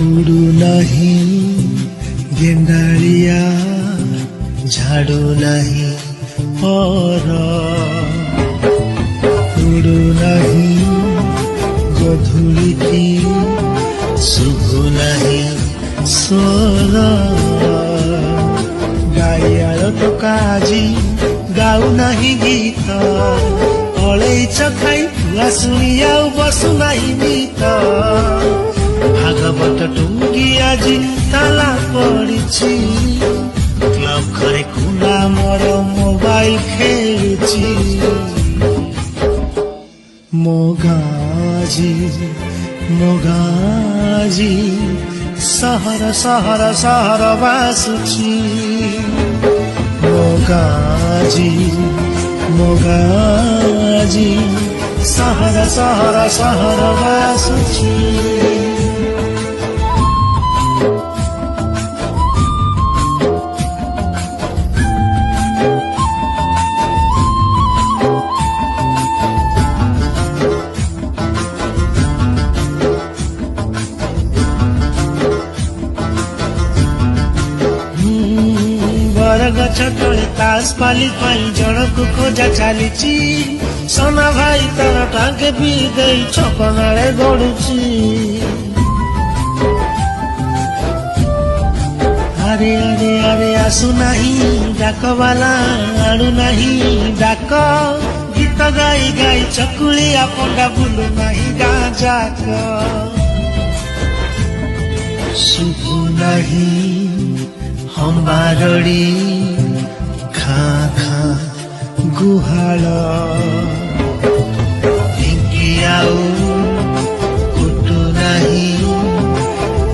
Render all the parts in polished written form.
उड़ू नहीं गेंडारिया झाड़ू नहीं पर उड़ू नहीं गधुली की शुभु नहीं स्वर गाइयार तो काजी गाऊ नहीं गीत अलैच खाई पुआ शुणी आउ बसु नहीं नीत भागवत टुंगी आजी ताला पड़िछि क्लब घरे खुला मोर मोबाइल खेलुछि मोगाजी मोगाजी सहर सहर सहर बासुछि मोगाजी मोगाजी सहर सहर सहर बासुछि गछ तले तास पाली पाई जनक खोजा चलीची सोना भाई तर टांगे भी गई छपनाले गड़ुची अरे अरे अरे आसु नहीं डाक वाला आड़ू नहीं डाक गीत गाई गाई चकुलिया पंडा बुलू नहीं गाँ जाक शुभु नहीं हम बारड़ी खा खा गुहाल ढिंकी आउ कुटु नहीं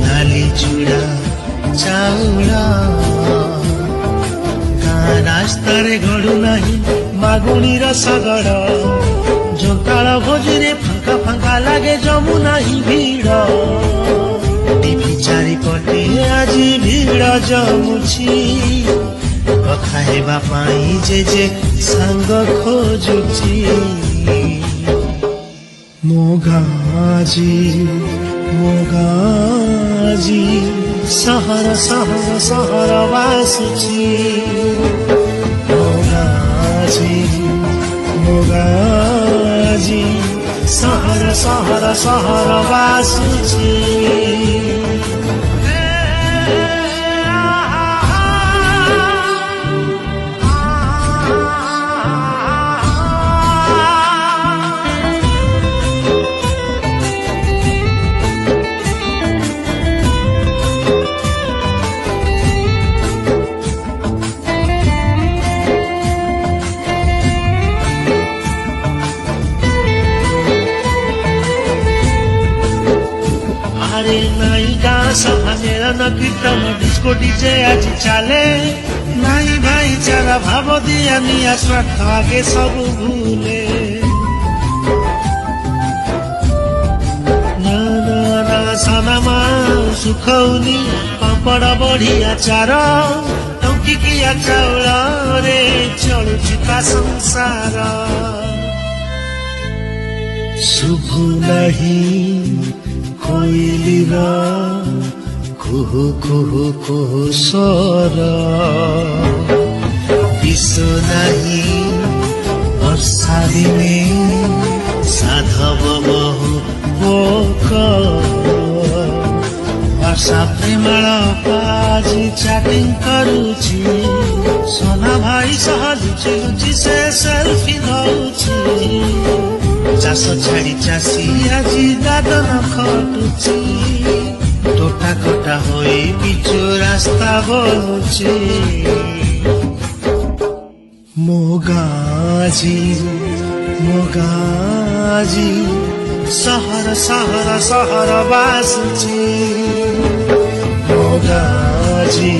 नाली चूड़ा चाउल गाँ रास्ता गड़ू नहीं मागुणी रसगड़ जोताल भोजी रे फांका फांका लगे जमु नहीं भीड़ टीवी चारिपटे आजी भीड़ जमुछि खाइबा पाई जे सांग खोजुछि मोगाजी मोगाजी सहर सहर सहर बासुछि मोगाजी मोगाजी सहर सहर सहर बासुछि अरे नाई गाँ सभा मेलन कीर्तन डिस्को डीजे आज चले नाई भाईचारा भाव दिया निया स्वार्थ आगे सब भूले ना ना ना सनमा सुखौनी पापड़ बढ़िया चार टंकिकिया चाउल रे चलुछि ता संसार शुभु नहीं कोइलीरा कुहु कुहु कुहु स्वर विश्व नहीं वर्षा दिने साधव बहु बोक वर्षा प्रेमळ पाजी चैटिंग करुछि सोना भाई सह लुचि लुचि से सेल्फी नउछि चाष छाड़ी चाषी आजी दादन खटुछि टोटा कटा होई पिचु रास्ता बोलुछि मोगाजी मोगाजी सहर सहर सहर बासुछि मोगाजी